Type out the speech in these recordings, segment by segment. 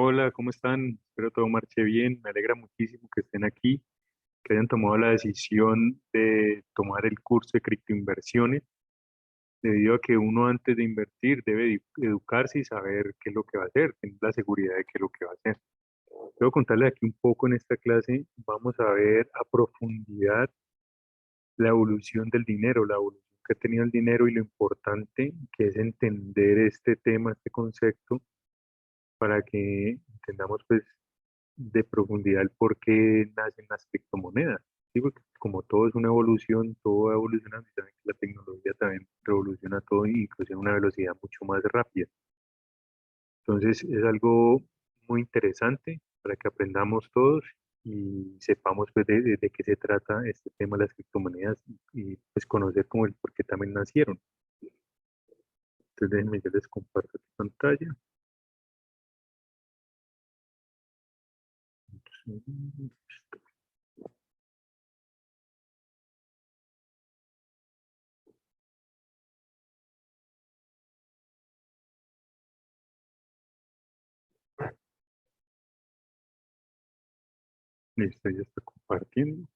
Hola, ¿cómo están? Espero todo marche bien. Me alegra muchísimo que estén aquí, que hayan tomado la decisión de tomar el curso de criptoinversiones, debido a que uno antes de invertir debe educarse y saber qué es lo que va a hacer, tener la seguridad de qué es lo que va a hacer. Quiero contarles aquí un poco en esta clase. Vamos a ver a profundidad la evolución del dinero, la evolución que ha tenido el dinero y lo importante que es entender este tema, este concepto, para que entendamos pues de profundidad el por qué nacen las criptomonedas. Sí, porque como todo es una evolución, todo va evolucionando y saben que la tecnología también revoluciona todo, incluso en una velocidad mucho más rápida. Entonces es algo muy interesante para que aprendamos todos y sepamos pues de qué se trata este tema de las criptomonedas pues conocer como el por qué también nacieron. Entonces déjenme, yo les comparto tu pantalla. Listo, ya está compartiendo.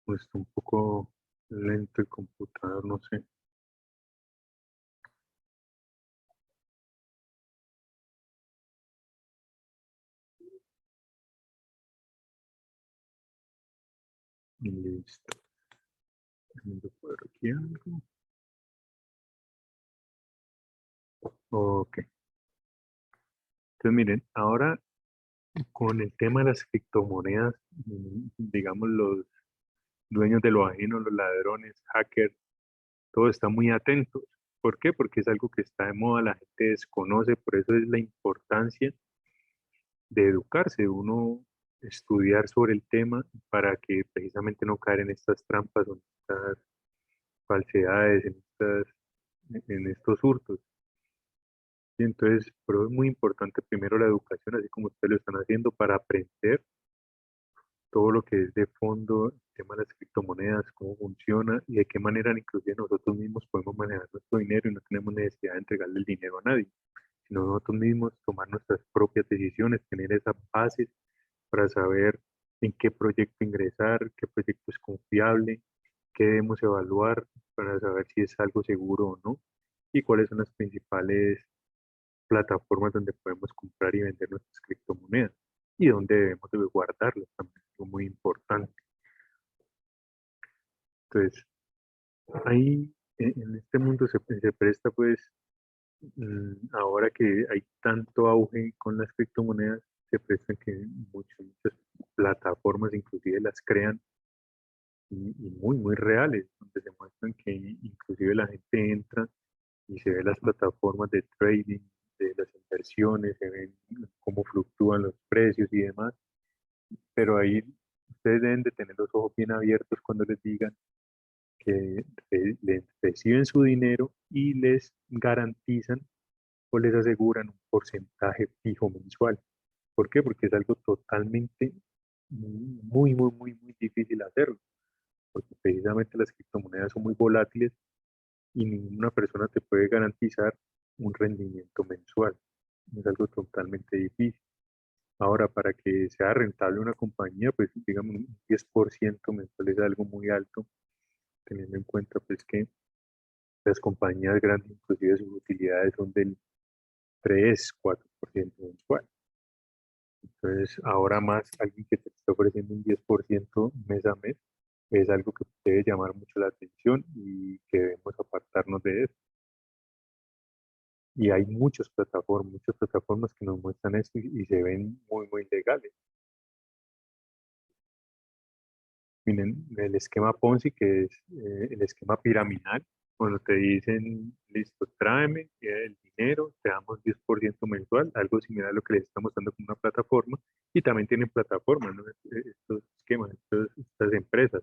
Pues está un poco lento el computador, no sé. Listo. Déjame por aquí algo. Ok. Entonces miren, ahora con el tema de las criptomonedas, digamos los dueños de lo ajeno, los ladrones, hackers, todo está muy atentos. ¿Por qué? Porque es algo que está de moda, la gente desconoce, por eso es la importancia de educarse, uno estudiar sobre el tema para que precisamente no caer en estas trampas o en estas falsedades, en estos hurtos. Y entonces, pero es muy importante primero la educación, así como ustedes lo están haciendo, para aprender todo lo que es de fondo, el tema de las criptomonedas, cómo funciona y de qué manera inclusive nosotros mismos podemos manejar nuestro dinero y no tenemos necesidad de entregarle el dinero a nadie, sino nosotros mismos tomar nuestras propias decisiones, tener esas bases para saber en qué proyecto ingresar, qué proyecto es confiable, qué debemos evaluar para saber si es algo seguro o no y cuáles son las principales plataformas donde podemos comprar y vender nuestras criptomonedas y dónde debemos de guardarlas también, es algo muy importante. Entonces, ahí en este mundo se presta pues, ahora que hay tanto auge con las criptomonedas, se presta que muchas plataformas inclusive las crean y muy reales, donde se muestran que inclusive la gente entra y se ve las plataformas de trading, de las inversiones, se ven cómo fluctúan los precios y demás, pero ahí ustedes deben de tener los ojos bien abiertos cuando les digan que reciben su dinero y les garantizan o les aseguran un porcentaje fijo mensual. ¿Por qué? Porque es algo totalmente muy difícil hacerlo, porque precisamente las criptomonedas son muy volátiles y ninguna persona te puede garantizar un rendimiento mensual. Es algo totalmente difícil. Ahora, para que sea rentable una compañía, pues digamos un 10% mensual es algo muy alto, teniendo en cuenta pues que las compañías grandes, inclusive sus utilidades son del 3-4% mensual. Entonces, ahora más alguien que te está ofreciendo un 10% mes a mes es algo que debe llamar mucho la atención y que debemos apartarnos de eso. Y hay muchas plataformas que nos muestran esto y se ven muy legales. Miren, el esquema Ponzi, que es el esquema piramidal, cuando te dicen, listo, tráeme el dinero, te damos 10% mensual, algo similar a lo que les estamos dando con una plataforma, y también tienen plataformas, ¿no? Estos esquemas, estas empresas.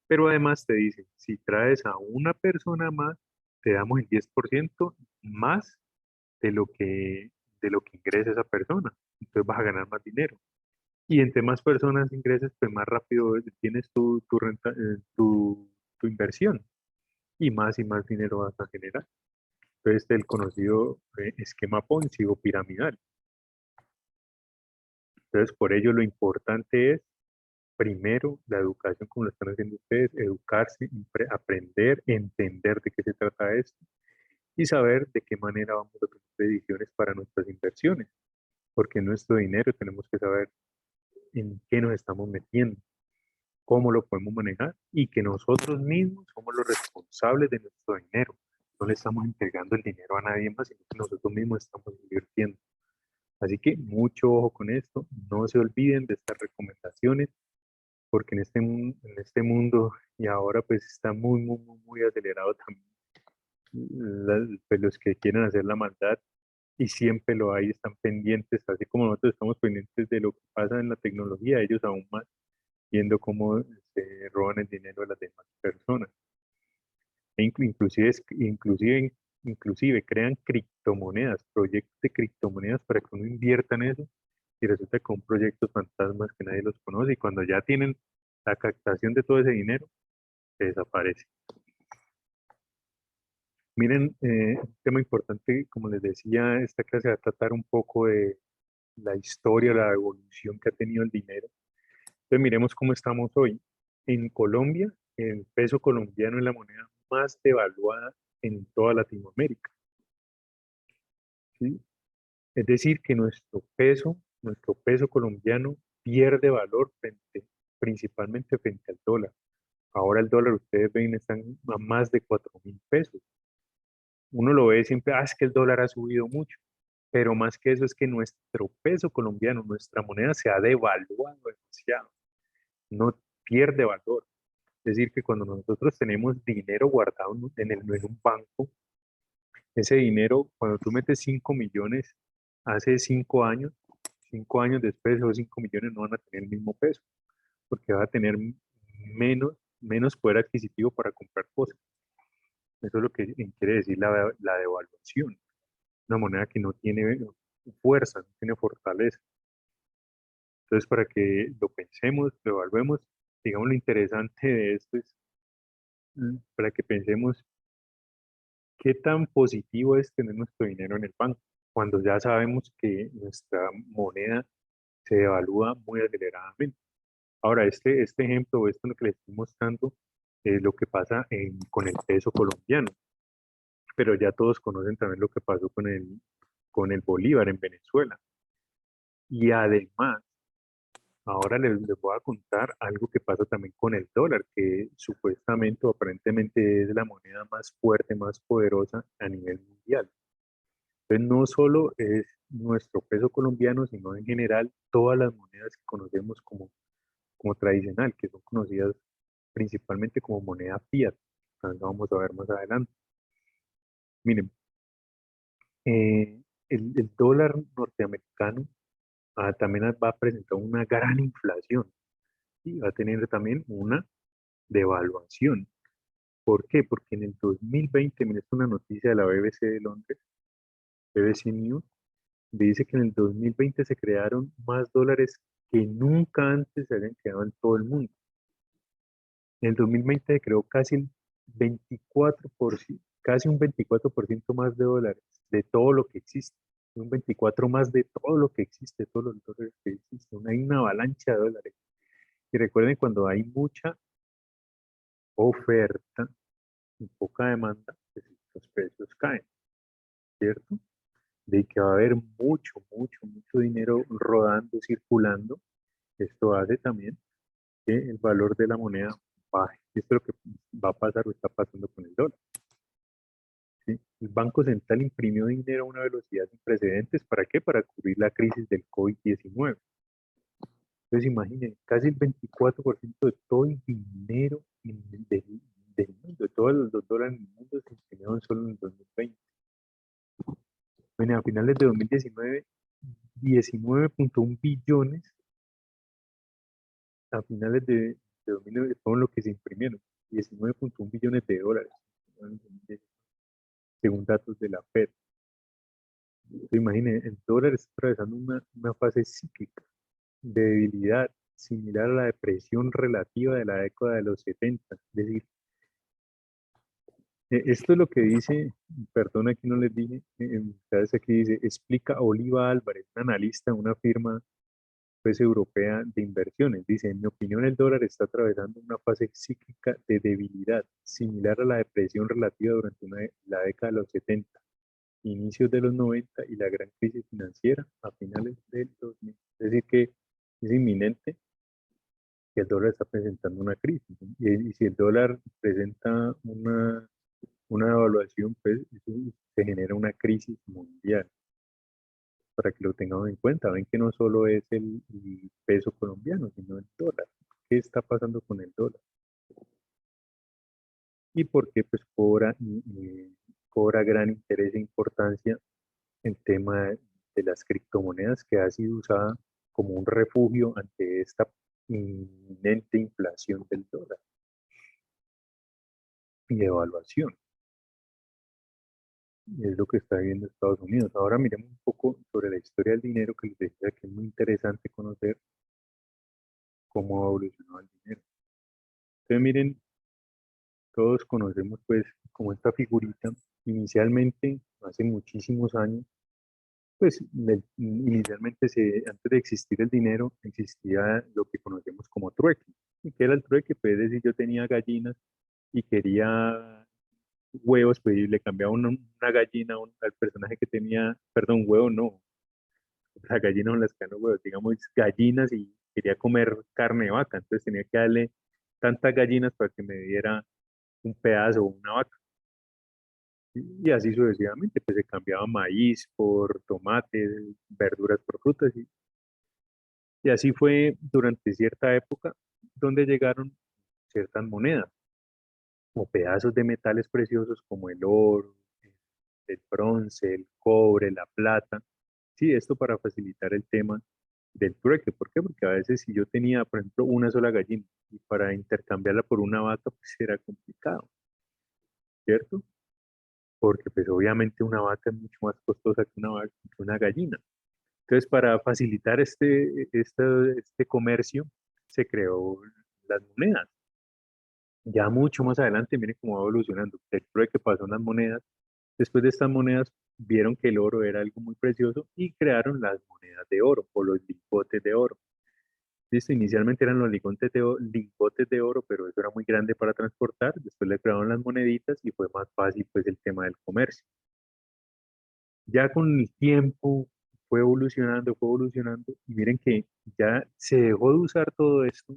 Pero además te dicen, si traes a una persona más, te damos el 10% más de de lo que ingresa esa persona. Entonces vas a ganar más dinero. Y entre más personas ingreses, pues más rápido tienes tu inversión y más dinero vas a generar. Entonces, el conocido esquema Ponzi o piramidal. Entonces, por ello lo importante es, primero, la educación, como lo están haciendo ustedes, educarse, aprender, entender de qué se trata esto y saber de qué manera vamos a tomar decisiones para nuestras inversiones, porque nuestro dinero tenemos que saber en qué nos estamos metiendo, cómo lo podemos manejar y que nosotros mismos somos los responsables de nuestro dinero. No le estamos entregando el dinero a nadie más, sino que nosotros mismos estamos invirtiendo. Así que mucho ojo con esto, no se olviden de estas recomendaciones, porque en este mundo y ahora pues está muy acelerado también. Pues los que quieren hacer la maldad y siempre lo hay, están pendientes, así como nosotros estamos pendientes de lo que pasa en la tecnología, ellos aún más, viendo cómo se roban el dinero de las demás personas. Inclusive crean criptomonedas, proyectos de criptomonedas para que uno invierta en eso y resulta que son proyectos fantasmas que nadie los conoce y cuando ya tienen la captación de todo ese dinero, se desaparece. Miren, un tema importante, como les decía, esta clase va a tratar un poco de la historia, la evolución que ha tenido el dinero. Entonces miremos cómo estamos hoy. En Colombia, el peso colombiano es la moneda más devaluada en toda Latinoamérica, ¿sí? Es decir, que nuestro peso colombiano pierde valor principalmente frente al dólar. Ahora el dólar, ustedes ven, están a más de 4.000 pesos. Uno lo ve siempre, es que el dólar ha subido mucho, pero más que eso es que nuestro peso colombiano, nuestra moneda se ha devaluado demasiado, no pierde valor. Es decir, que cuando nosotros tenemos dinero guardado en un banco, ese dinero, cuando tú metes 5 millones hace 5 años después, esos 5 millones no van a tener el mismo peso, porque va a tener menos poder adquisitivo para comprar cosas. Eso es lo que quiere decir la devaluación. Una moneda que no tiene fuerza, no tiene fortaleza. Entonces, para que lo pensemos, lo evaluemos, digamos, lo interesante de esto es para que pensemos qué tan positivo es tener nuestro dinero en el banco, cuando ya sabemos que nuestra moneda se devalúa muy aceleradamente. Ahora, este ejemplo, o esto lo que les estoy mostrando, es lo que pasa con el peso colombiano, pero ya todos conocen también lo que pasó con el bolívar en Venezuela. Y además, ahora les voy a contar algo que pasa también con el dólar, que supuestamente o aparentemente es la moneda más fuerte, más poderosa a nivel mundial. Entonces, no solo es nuestro peso colombiano, sino en general todas las monedas que conocemos como tradicional, que son conocidas principalmente como moneda fiat. Entonces, vamos a ver más adelante. Miren, el dólar norteamericano también va a presentar una gran inflación y va a tener también una devaluación. ¿Por qué? Porque en el 2020, mira, es una noticia de la BBC de Londres, BBC News, dice que en el 2020 se crearon más dólares que nunca antes se habían creado en todo el mundo. En el 2020 se creó casi el 24%, casi un 24% más de dólares de todo lo que existe. Un 24 más de todo lo que existe, todos los dólares que existen. Hay una avalancha de dólares. Y recuerden, cuando hay mucha oferta y poca demanda, pues los precios caen, ¿cierto? De que va a haber mucho dinero rodando, circulando. Esto hace también que el valor de la moneda baje. Esto es lo que va a pasar o está pasando con el dólar. ¿Sí? El Banco Central imprimió dinero a una velocidad sin precedentes. ¿Para qué? Para cubrir la crisis del COVID-19. Entonces imaginen, casi el 24% de todo el dinero del mundo, de todos los dólares en el mundo se imprimieron solo en el 2020. Bueno, a finales de 2019, 19.1 billones a finales de 2009 fueron lo que se imprimieron, 19.1 billones de dólares, según datos de la Fed. Imaginen, el dólar está atravesando una fase cíclica de debilidad similar a la depresión relativa de la década de los 70. Es decir, esto es lo que dice, perdón, aquí no les dije, ¿sabes? Aquí dice, explica Oliva Álvarez, un analista de una firma pues, europea de inversiones. Dice, en mi opinión, el dólar está atravesando una fase cíclica de debilidad, similar a la depresión relativa durante la década de los 70, inicios de los 90 y la gran crisis financiera a finales del 2000. Es decir, que es inminente que el dólar está presentando una crisis, ¿no? Y si el dólar presenta una devaluación, pues eso se genera una crisis mundial, para que lo tengamos en cuenta. Ven que no solo es el peso colombiano, sino el dólar. ¿Qué está pasando con el dólar? Y por qué pues cobra gran interés e importancia el tema de las criptomonedas, que ha sido usada como un refugio ante esta inminente inflación del dólar y devaluación. Es lo que está viviendo Estados Unidos. Ahora miremos un poco sobre la historia del dinero, que les decía que es muy interesante conocer cómo ha evolucionado el dinero. Entonces miren, todos conocemos pues como esta figurita. Inicialmente, hace muchísimos años, pues inicialmente antes de existir el dinero, existía lo que conocemos como trueque. ¿Y qué era el trueque? Pues es decir, yo tenía gallinas y quería huevos, pues y le cambiaba una gallina al personaje que tenía, perdón, huevo no, las gallinas son las que dan los huevos, digamos gallinas, y quería comer carne de vaca, entonces tenía que darle tantas gallinas para que me diera un pedazo o una vaca. Y así sucesivamente, pues se cambiaba maíz por tomate, verduras por frutas, y así fue durante cierta época donde llegaron ciertas monedas o pedazos de metales preciosos como el oro, el bronce, el cobre, la plata. Sí, esto para facilitar el tema del trueque. ¿Por qué? Porque a veces si yo tenía, por ejemplo, una sola gallina y para intercambiarla por una vaca, pues era complicado, ¿cierto? Porque pues obviamente una vaca es mucho más costosa que que una gallina. Entonces, para facilitar este comercio, se creó las monedas. Ya mucho más adelante, miren cómo va evolucionando. El trueque pasó en las monedas. Después de estas monedas, vieron que el oro era algo muy precioso y crearon las monedas de oro o los lingotes de oro. Listo, inicialmente eran los lingotes de oro, pero eso era muy grande para transportar. Después le crearon las moneditas y fue más fácil pues el tema del comercio. Ya con el tiempo fue evolucionando y miren que ya se dejó de usar todo esto,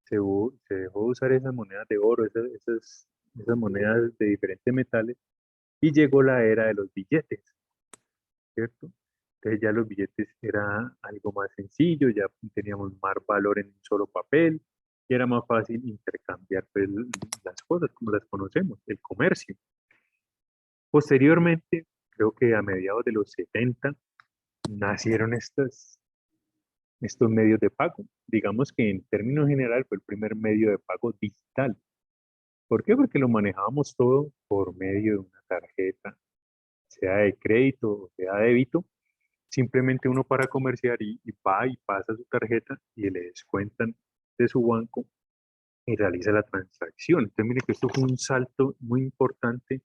se dejó de usar esas monedas de oro, esas monedas de diferentes metales, y llegó la era de los billetes, ¿cierto? Entonces ya los billetes era algo más sencillo, ya teníamos más valor en un solo papel y era más fácil intercambiar pues, las cosas como las conocemos, el comercio. Posteriormente, creo que a mediados de los 70 nacieron estos medios de pago. Digamos que en términos general fue el primer medio de pago digital. ¿Por qué? Porque lo manejábamos todo por medio de una tarjeta, sea de crédito o sea de débito. Simplemente uno para comerciar y va y pasa su tarjeta y le descuentan de su banco y realiza la transacción. Entonces, mire que esto fue un salto muy importante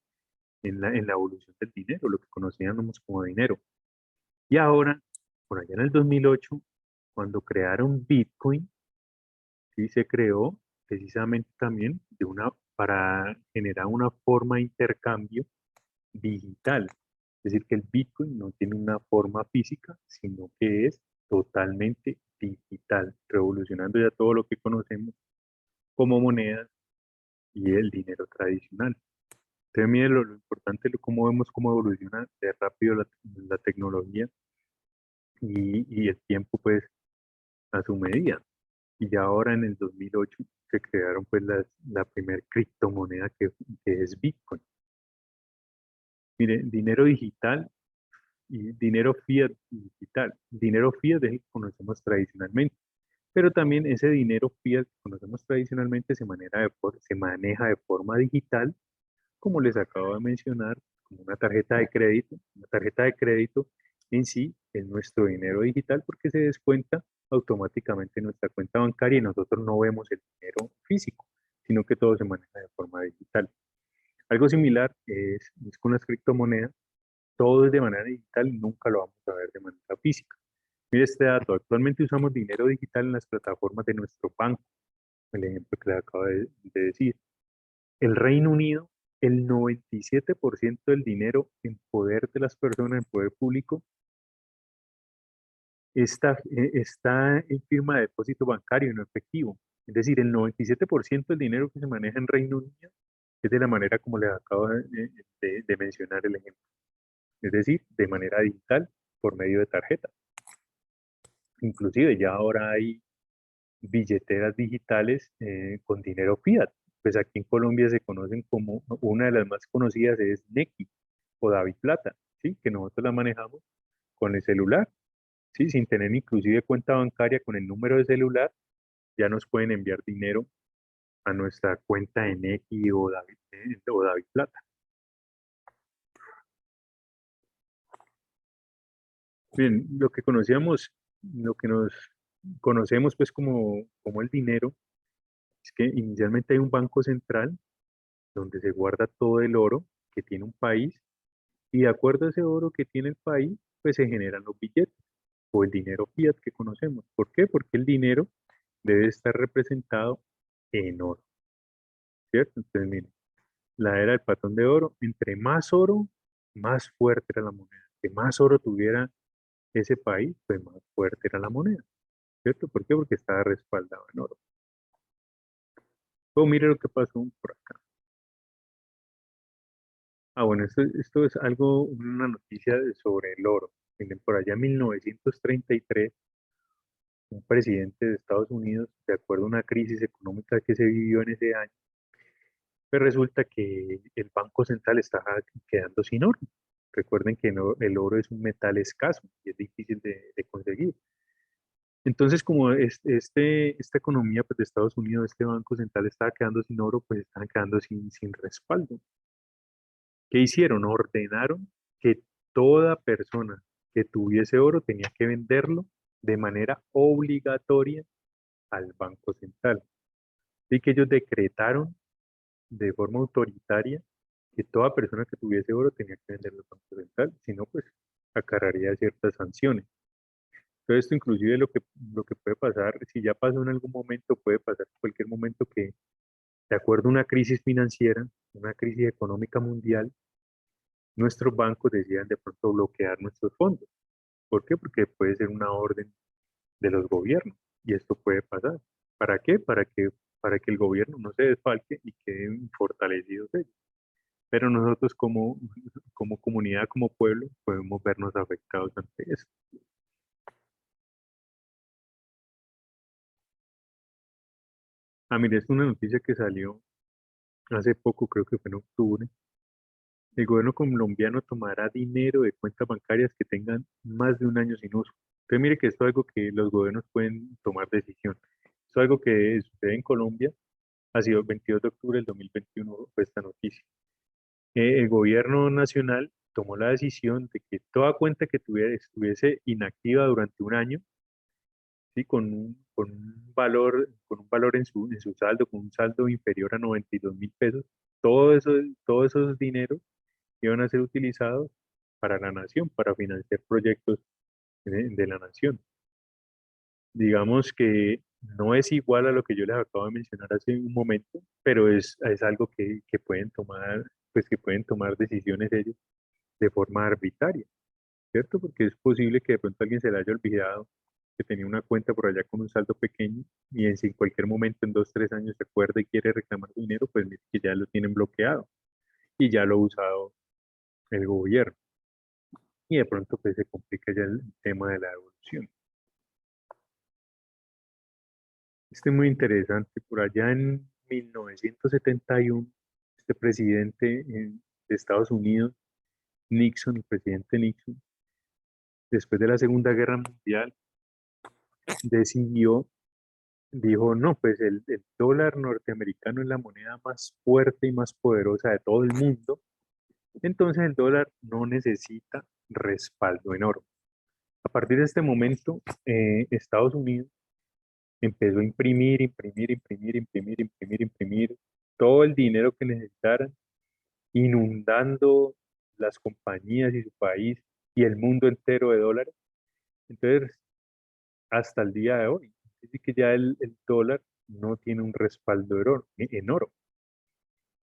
en la evolución del dinero, lo que conocíamos como dinero. Y ahora, por allá en el 2008, cuando crearon Bitcoin, sí se creó precisamente también para generar una forma de intercambio digital. Es decir, que el Bitcoin no tiene una forma física, sino que es totalmente digital, revolucionando ya todo lo que conocemos como monedas y el dinero tradicional. Entonces, miren lo importante, cómo vemos cómo evoluciona de rápido la tecnología y el tiempo, pues, a su medida. Y ya ahora en el 2008 se crearon, pues, la primera criptomoneda que es Bitcoin. Mire, dinero digital y dinero fiat digital. Dinero fiat es el que conocemos tradicionalmente, pero también ese dinero fiat que conocemos tradicionalmente se maneja de forma digital, como les acabo de mencionar, como una tarjeta de crédito. Una tarjeta de crédito en sí es nuestro dinero digital porque se descuenta automáticamente en nuestra cuenta bancaria y nosotros no vemos el dinero físico, sino que todo se maneja de forma digital. Algo similar es con las criptomonedas, todo es de manera digital y nunca lo vamos a ver de manera física. Mire este dato, actualmente usamos dinero digital en las plataformas de nuestro banco, el ejemplo que le acabo de decir. El Reino Unido, el 97% del dinero en poder de las personas, en poder público, está en firma de depósito bancario, no efectivo. Es decir, el 97% del dinero que se maneja en Reino Unido es de la manera como les acabo de mencionar el ejemplo. Es decir, de manera digital por medio de tarjeta. Inclusive ya ahora hay billeteras digitales con dinero fiat. Pues aquí en Colombia se conocen como, una de las más conocidas es Nequi o Plata, ¿sí? Que nosotros la manejamos con el celular, ¿sí? Sin tener inclusive cuenta bancaria con el número de celular, ya nos pueden enviar dinero a nuestra cuenta en Nequi o Plata. Bien, lo que nos conocemos pues como el dinero, es que inicialmente hay un banco central donde se guarda todo el oro que tiene un país y de acuerdo a ese oro que tiene el país, pues se generan los billetes o el dinero fiat que conocemos. ¿Por qué? Porque el dinero debe estar representado en oro, ¿cierto? Entonces, miren, la era del patrón de oro, entre más oro, más fuerte era la moneda. Que más oro tuviera ese país, pues más fuerte era la moneda, ¿cierto? ¿Por qué? Porque estaba respaldado en oro. Oh, mire lo que pasó por acá. Ah, bueno, esto es algo, una noticia sobre el oro. Miren, por allá en 1933, un presidente de Estados Unidos, de acuerdo a una crisis económica que se vivió en ese año, pues resulta que el Banco Central estaba quedando sin oro. Recuerden que el oro es un metal escaso y es difícil de conseguir. Entonces, como esta economía pues, de Estados Unidos, este Banco Central estaba quedando sin oro, pues estaban quedando sin respaldo. ¿Qué hicieron? Ordenaron que toda persona que tuviese oro tenía que venderlo de manera obligatoria al Banco Central. Y que ellos decretaron de forma autoritaria que toda persona que tuviese oro tenía que venderlo al Banco Central, si no, pues acarrearía ciertas sanciones. Entonces, esto inclusive lo que puede pasar, si ya pasó en algún momento, puede pasar en cualquier momento que, de acuerdo a una crisis financiera, una crisis económica mundial, nuestros bancos decidan de pronto bloquear nuestros fondos. ¿Por qué? Porque puede ser una orden de los gobiernos y esto puede pasar. ¿Para qué? Para que el gobierno no se desfalque y queden fortalecidos ellos. Pero nosotros como comunidad, como pueblo, podemos vernos afectados ante eso. Ah, mire, es una noticia que salió hace poco, creo que fue en octubre. El gobierno colombiano tomará dinero de cuentas bancarias que tengan más de un año sin uso. Entonces, mire que esto es algo que los gobiernos pueden tomar decisión. Esto es algo que sucede en Colombia. Ha sido el 22 de octubre del 2021 fue esta noticia. El gobierno nacional tomó la decisión de que toda cuenta que estuviese inactiva durante un año, ¿sí? Con un valor en su saldo, con un saldo inferior a 92.000 pesos, todos esos dineros iban a ser utilizados para la nación, para financiar proyectos de la nación. Digamos que no es igual a lo que yo les acabo de mencionar hace un momento, pero es algo que pueden tomar, pues que pueden tomar decisiones ellos de forma arbitraria, ¿cierto? Porque es posible que de pronto a alguien se le haya olvidado que tenía una cuenta por allá con un saldo pequeño y si en cualquier momento en 2, 3 años se acuerda y quiere reclamar su dinero, pues mire que ya lo tienen bloqueado y ya lo ha usado el gobierno. Y de pronto pues se complica ya el tema de la devolución. Este es muy interesante. Por allá en 1971, este presidente de Estados Unidos, Nixon, el presidente Nixon, después de la Segunda Guerra Mundial, decidió, dijo, no, pues el dólar norteamericano es la moneda más fuerte y más poderosa de todo el mundo, entonces el dólar no necesita respaldo en oro. A partir de este momento, Estados Unidos empezó a imprimir, imprimir, imprimir, imprimir, imprimir, imprimir todo el dinero que necesitaran, inundando las compañías y su país y el mundo entero de dólares. Entonces, hasta el día de hoy. Es decir, que ya el dólar no tiene un respaldo en oro.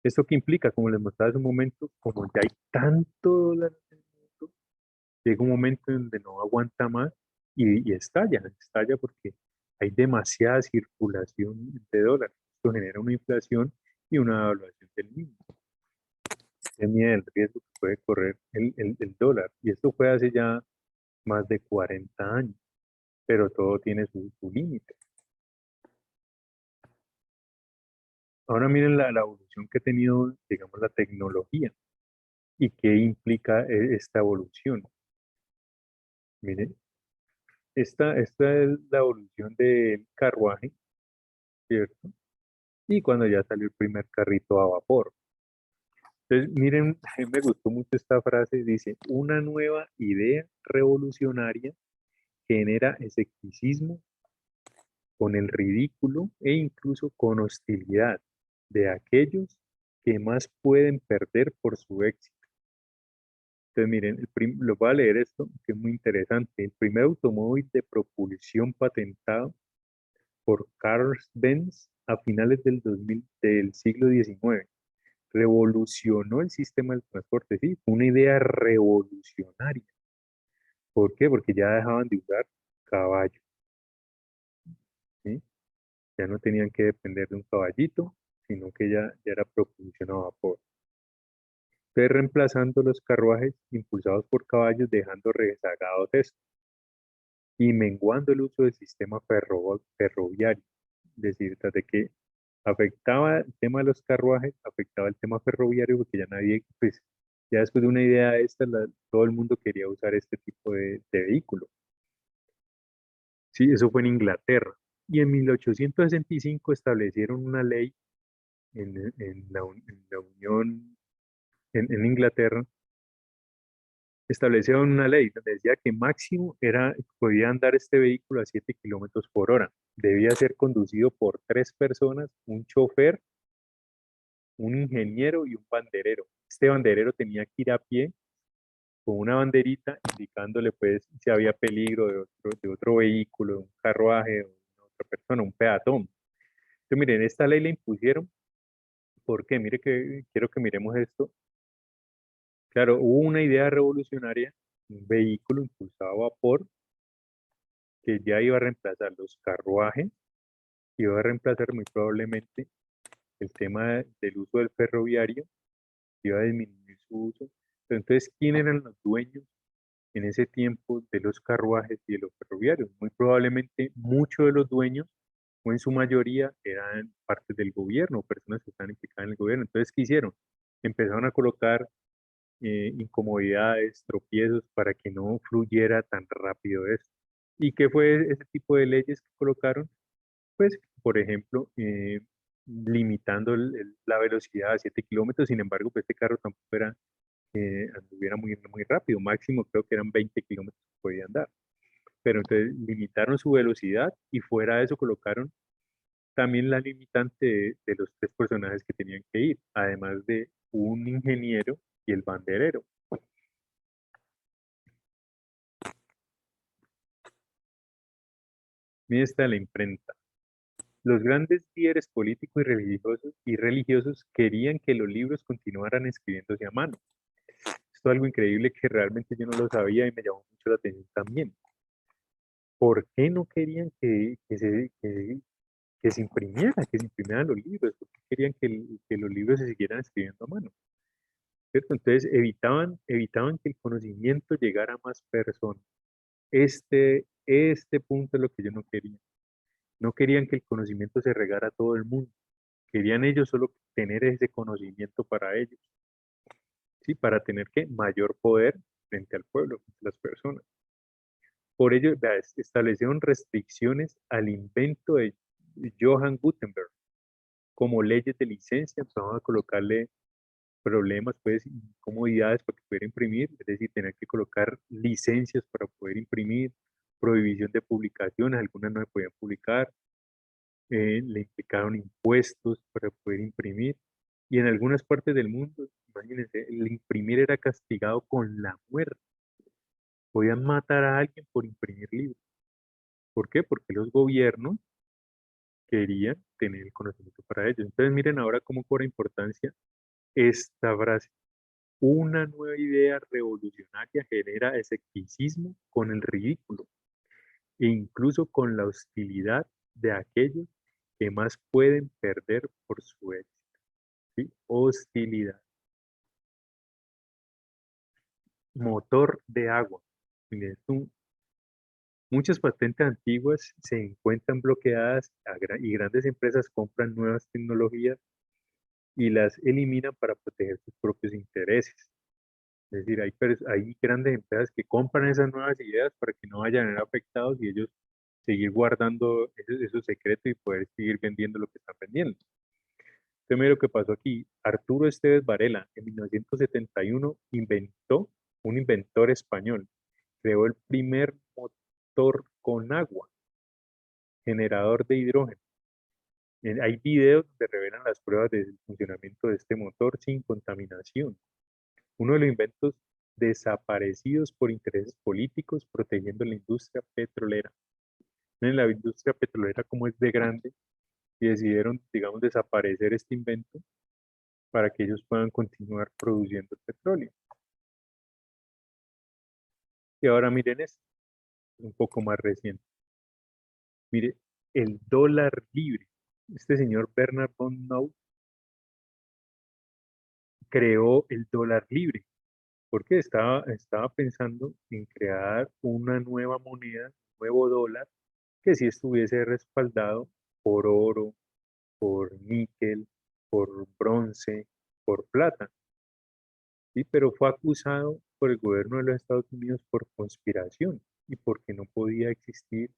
¿Esto qué implica? Como les mostraba hace un momento, como ya hay tanto dólar en el mundo, llega un momento en donde no aguanta más y estalla porque hay demasiada circulación de dólares. Esto genera una inflación y una devaluación del mismo. Se mide el riesgo que puede correr el dólar. Y esto fue hace ya más de 40 años, pero todo tiene su límite. Ahora miren la evolución que ha tenido, digamos, la tecnología y qué implica esta evolución. Miren, esta es la evolución del carruaje, ¿cierto? Y cuando ya salió el primer carrito a vapor. Entonces, miren, me gustó mucho esta frase, dice, una nueva idea revolucionaria genera escepticismo con el ridículo e incluso con hostilidad de aquellos que más pueden perder por su éxito. Entonces, miren, lo voy a leer esto, que es muy interesante. El primer automóvil de propulsión patentado por Carl Benz a finales del siglo XIX revolucionó el sistema del transporte, sí, fue una idea revolucionaria. ¿Por qué? Porque ya dejaban de usar caballos, ¿sí? Ya no tenían que depender de un caballito, sino que ya era propulsión a vapor. Entonces, reemplazando los carruajes impulsados por caballos, dejando rezagados estos y menguando el uso del sistema ferroviario. Es decir, tras de que afectaba el tema de los carruajes, afectaba el tema ferroviario, porque ya nadie, pues, ya después de una idea esta, todo el mundo quería usar este tipo de vehículo. Sí, eso fue en Inglaterra. Y en 1865 establecieron una ley en la Unión, en Inglaterra, establecieron una ley donde decía que máximo podía andar este vehículo a 7 kilómetros por hora. Debía ser conducido por tres personas, un chofer, un ingeniero y un banderero. Este banderero tenía que ir a pie con una banderita indicándole pues si había peligro de otro vehículo, de un carruaje, de una otra persona, un peatón. Entonces, miren, esta ley la impusieron porque, mire que quiero que miremos esto. Claro, hubo una idea revolucionaria, un vehículo impulsado a vapor que ya iba a reemplazar los carruajes, iba a reemplazar muy probablemente el tema del uso del ferroviario, iba a disminuir su uso. Pero entonces, ¿quién eran los dueños en ese tiempo de los carruajes y de los ferroviarios? Muy probablemente muchos de los dueños, o en su mayoría, eran parte del gobierno, personas que estaban implicadas en el gobierno. Entonces, ¿qué hicieron? Empezaron a colocar incomodidades, tropiezos para que no fluyera tan rápido esto. ¿Y qué fue ese tipo de leyes que colocaron? Pues, por ejemplo, limitando la velocidad a 7 kilómetros. Sin embargo, pues este carro tampoco anduviera muy rápido, máximo creo que eran 20 kilómetros que podía andar. Pero entonces limitaron su velocidad y fuera de eso colocaron también la limitante de los tres personajes que tenían que ir, además de un ingeniero y el banderero. Mira esta la imprenta. Los grandes líderes políticos y religiosos querían que los libros continuaran escribiéndose a mano. Esto es algo increíble que realmente yo no lo sabía y me llamó mucho la atención también. ¿Por qué no querían que se imprimieran los libros? ¿Por qué querían que los libros se siguieran escribiendo a mano? ¿Cierto? Entonces evitaban que el conocimiento llegara a más personas. Este punto es lo que yo no quería. No querían que el conocimiento se regara a todo el mundo. Querían ellos solo tener ese conocimiento para ellos, ¿sí? Para tener que mayor poder frente al pueblo, frente a las personas. Por ello, vea, establecieron restricciones al invento de Johann Gutenberg, como leyes de licencia, empezaron a colocarle problemas, pues, incomodidades para que pudiera imprimir, es decir, tener que colocar licencias para poder imprimir, prohibición de publicaciones, algunas no se podían publicar, le implicaron impuestos para poder imprimir, y en algunas partes del mundo, imagínense, el imprimir era castigado con la muerte, podían matar a alguien por imprimir libros. ¿Por qué? Porque los gobiernos querían tener el conocimiento para ellos. Entonces miren ahora cómo cobra importancia esta frase. Una nueva idea revolucionaria genera escepticismo con el ridículo e incluso con la hostilidad de aquellos que más pueden perder por su éxito. ¿Sí? Hostilidad. Motor de agua. Miren, muchas patentes antiguas se encuentran bloqueadas y grandes empresas compran nuevas tecnologías y las eliminan para proteger sus propios intereses. Es decir, hay grandes empresas que compran esas nuevas ideas para que no vayan a ser afectados y ellos seguir guardando esos secretos y poder seguir vendiendo lo que están vendiendo. Entonces, mira lo que pasó aquí. Arturo Esteves Varela, en 1971, un inventor español, creó el primer motor con agua, generador de hidrógeno. Hay videos que revelan las pruebas del funcionamiento de este motor sin contaminación. Uno de los inventos desaparecidos por intereses políticos protegiendo la industria petrolera. En la industria petrolera como es de grande y decidieron, digamos, desaparecer este invento para que ellos puedan continuar produciendo petróleo. Y ahora miren esto, un poco más reciente. Mire, el dólar libre. Este señor Bernard von Neumann creó el dólar libre porque estaba pensando en crear una nueva moneda, un nuevo dólar, que sí estuviese respaldado por oro, por níquel, por bronce, por plata. ¿Sí? Pero fue acusado por el gobierno de los Estados Unidos por conspiración y porque no podía existir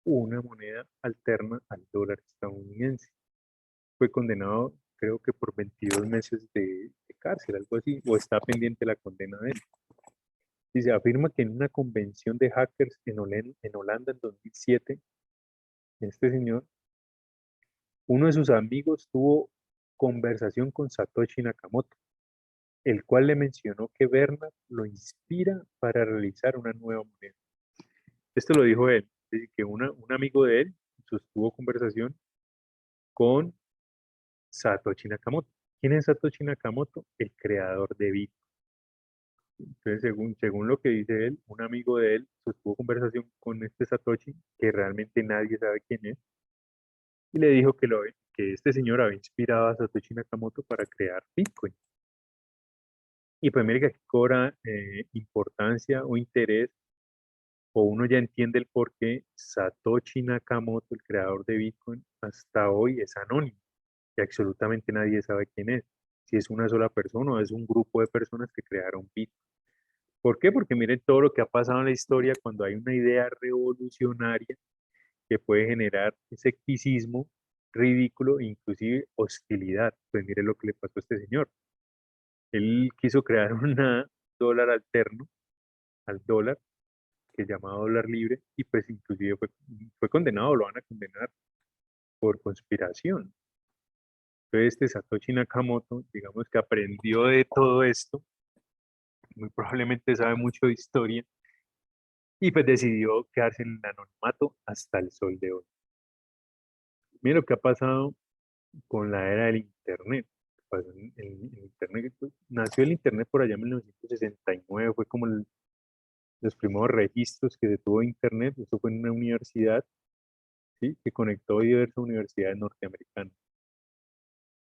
una moneda alterna al dólar estadounidense. Fue condenado, creo que por 22 meses de cárcel, algo así, o está pendiente la condena de él. Y se afirma que en una convención de hackers en Holanda en 2007, este señor, uno de sus amigos tuvo conversación con Satoshi Nakamoto, el cual le mencionó que Bernard lo inspira para realizar una nueva moneda. Esto lo dijo él, es decir, que un amigo de él sostuvo conversación con Satoshi Nakamoto. ¿Quién es Satoshi Nakamoto? El creador de Bitcoin. Entonces, según lo que dice él, un amigo de él sostuvo conversación con este Satoshi, que realmente nadie sabe quién es, y le dijo que este señor había inspirado a Satoshi Nakamoto para crear Bitcoin. Y pues mire que aquí cobra importancia o interés, o uno ya entiende el por qué Satoshi Nakamoto, el creador de Bitcoin, hasta hoy es anónimo, y absolutamente nadie sabe quién es. Si es una sola persona o es un grupo de personas que crearon Bitcoin. ¿Por qué? Porque miren todo lo que ha pasado en la historia cuando hay una idea revolucionaria que puede generar escepticismo, ridículo e inclusive hostilidad. Pues mire lo que le pasó a este señor. Él quiso crear un dólar alterno al dólar, que es llamado dólar libre, y pues inclusive fue condenado, lo van a condenar por conspiración. Entonces este Satoshi Nakamoto, digamos que aprendió de todo esto, muy probablemente sabe mucho de historia, y pues decidió quedarse en el anonimato hasta el sol de hoy. Mira lo que ha pasado con la era del Internet. Pasó el Internet, pues, nació el Internet por allá en 1969, fue como los primeros registros que se tuvo de Internet. Eso fue en una universidad, ¿sí? Que conectó diversas universidades norteamericanas.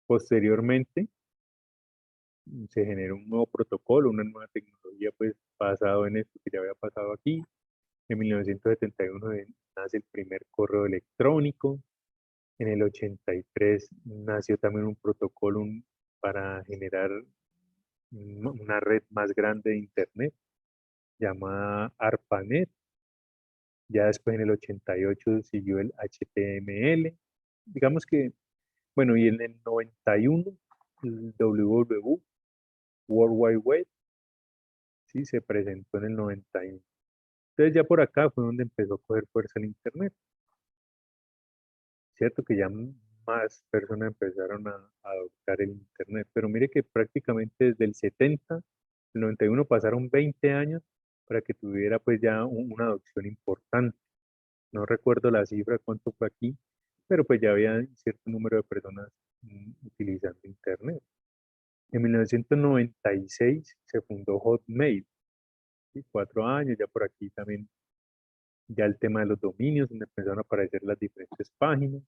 Posteriormente, se generó un nuevo protocolo, una nueva tecnología, pues basado en esto que ya había pasado aquí. En 1971 nace el primer correo electrónico. En el 83 nació también un protocolo para generar una red más grande de Internet llamada ARPANET. Ya después en el 88 siguió el HTML. Digamos que, bueno, y en el 91 el WWW, World Wide Web, sí, se presentó en el 91. Entonces ya por acá fue donde empezó a coger fuerza el Internet. Cierto que ya más personas empezaron a adoptar el Internet, pero mire que prácticamente desde el 70, el 91 pasaron 20 años para que tuviera pues ya una adopción importante. No recuerdo la cifra, cuánto fue aquí, pero pues ya había cierto número de personas utilizando Internet. En 1996 se fundó Hotmail, ¿sí? 4 años, ya por aquí también, ya el tema de los dominios, donde empezaron a aparecer las diferentes páginas.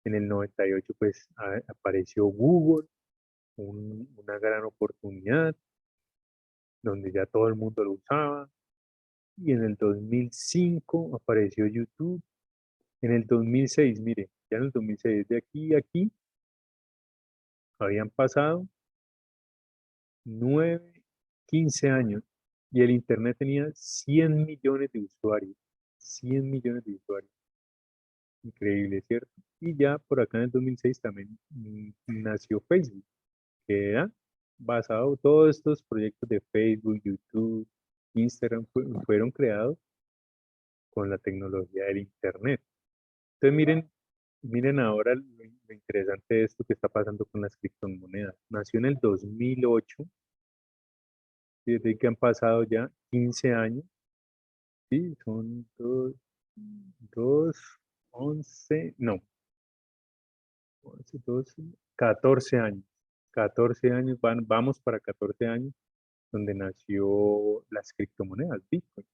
En el 98 pues apareció Google, una gran oportunidad, donde ya todo el mundo lo usaba. Y en el 2005 apareció YouTube. En el 2006, mire, ya en el 2006, de aquí a aquí, habían pasado 9, 15 años y el Internet tenía 100 millones de usuarios. 100 millones de usuarios. Increíble, ¿cierto? Y ya por acá en el 2006 también nació Facebook, que era basado, todos estos proyectos de Facebook, YouTube, Instagram fueron creados con la tecnología del Internet. Entonces miren ahora lo interesante de esto que está pasando con las criptomonedas. Nació en el 2008, desde que han pasado ya 15 años, sí, son dos, 11, no, 11, 12, 14 años. 14 años, vamos para 14 años, donde nació las criptomonedas, Bitcoin.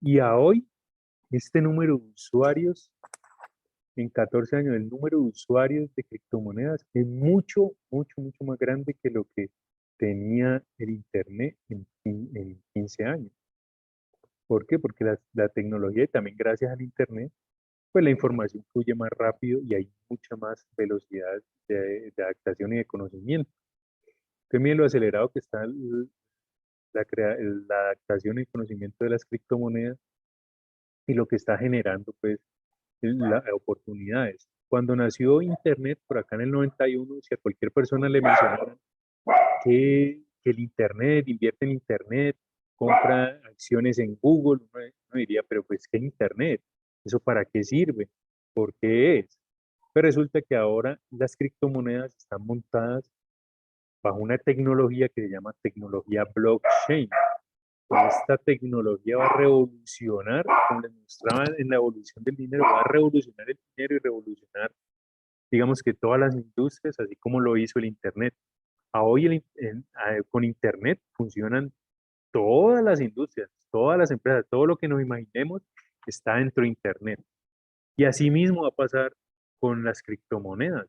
Y a hoy, este número de usuarios, en 14 años, el número de usuarios de criptomonedas es mucho, mucho, mucho más grande que lo que tenía el Internet en 15 años. ¿Por qué? Porque la tecnología y también gracias al Internet, pues la información fluye más rápido y hay mucha más velocidad de adaptación y de conocimiento. Entonces, miren lo acelerado que está la adaptación y conocimiento de las criptomonedas y lo que está generando, pues, las oportunidades. Cuando nació Internet, por acá en el 91, si a cualquier persona le mencionaran que el Internet, invierte en Internet, compra acciones en Google, uno diría, pero pues, ¿qué es Internet? ¿Eso para qué sirve? ¿Por qué es? Pero resulta que ahora las criptomonedas están montadas bajo una tecnología que se llama tecnología blockchain. Esta tecnología va a revolucionar, como les mostraba en la evolución del dinero, va a revolucionar el dinero y revolucionar, digamos que todas las industrias, así como lo hizo el Internet. A hoy con Internet funcionan todas las industrias, todas las empresas, todo lo que nos imaginemos está dentro de Internet. Y así mismo va a pasar con las criptomonedas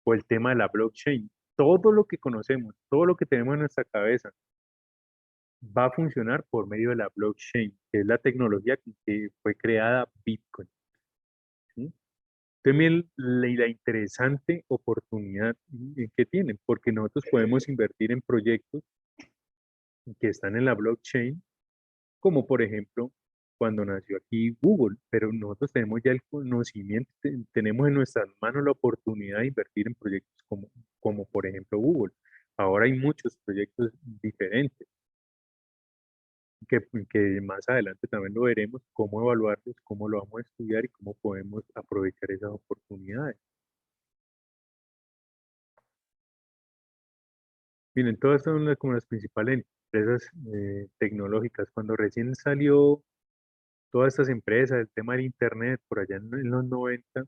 o el tema de la blockchain. Todo lo que conocemos, todo lo que tenemos en nuestra cabeza va a funcionar por medio de la blockchain, que es la tecnología que fue creada Bitcoin. ¿Sí? También la interesante oportunidad que tienen, porque nosotros podemos invertir en proyectos que están en la blockchain, como por ejemplo cuando nació aquí Google, pero nosotros tenemos ya el conocimiento, tenemos en nuestras manos la oportunidad de invertir en proyectos como por ejemplo Google. Ahora hay muchos proyectos diferentes que más adelante también lo veremos, cómo evaluarlos, cómo lo vamos a estudiar y cómo podemos aprovechar esas oportunidades. Miren, todas son como las principales empresas tecnológicas. Cuando recién salió todas estas empresas, el tema del Internet, por allá en los 90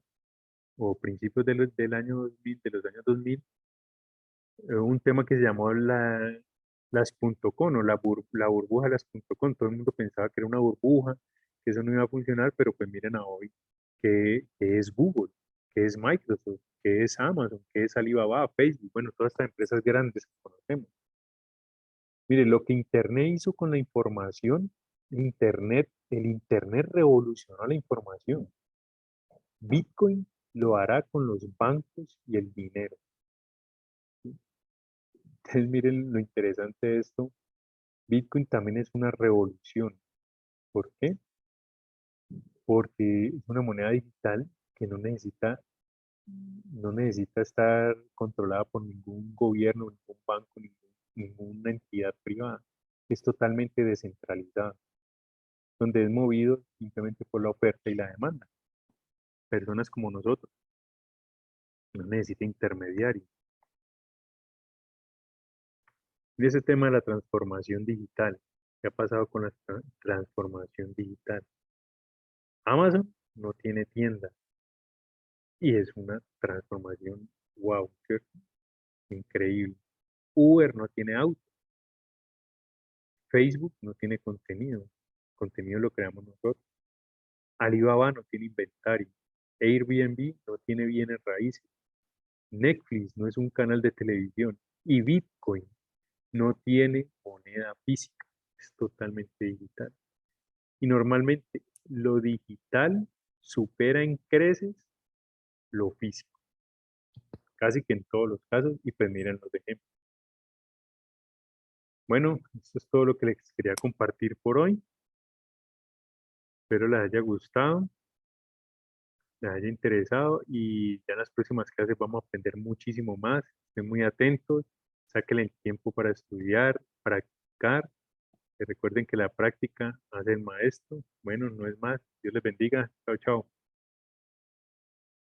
o principios del año 2000, de los años 2000, un tema que se llamó las punto .com o la burbuja de las punto .com. Todo el mundo pensaba que era una burbuja, que eso no iba a funcionar, pero pues miren a hoy que es Google, que es Microsoft, que es Amazon, que es Alibaba, Facebook, bueno, todas estas empresas grandes que conocemos. Mire, lo que Internet hizo con la información, el Internet revolucionó la información. Bitcoin lo hará con los bancos y el dinero. Entonces, miren lo interesante de esto. Bitcoin también es una revolución. ¿Por qué? Porque es una moneda digital que no necesita estar controlada por ningún gobierno, ningún banco, ninguna entidad privada. Es totalmente descentralizada, donde es movido simplemente por la oferta y la demanda. Personas como nosotros, no necesita intermediarios. Y ese tema de la transformación digital, ¿qué ha pasado con la transformación digital? Amazon no tiene tienda y es una transformación, wow, ¿cierto? Increíble. Uber no tiene auto. Facebook no tiene contenido. Contenido lo creamos nosotros. Alibaba no tiene inventario. Airbnb no tiene bienes raíces. Netflix no es un canal de televisión. Y Bitcoin no tiene moneda física. Es totalmente digital. Y normalmente lo digital supera en creces lo físico, casi que en todos los casos, y pues miren los ejemplos. Bueno, esto es todo lo que les quería compartir por hoy. Espero les haya gustado, les haya interesado y ya en las próximas clases vamos a aprender muchísimo más. Estén muy atentos, saquen el tiempo para estudiar, practicar. Que recuerden que la práctica hace el maestro. Bueno, no es más. Dios les bendiga. Chao, chao.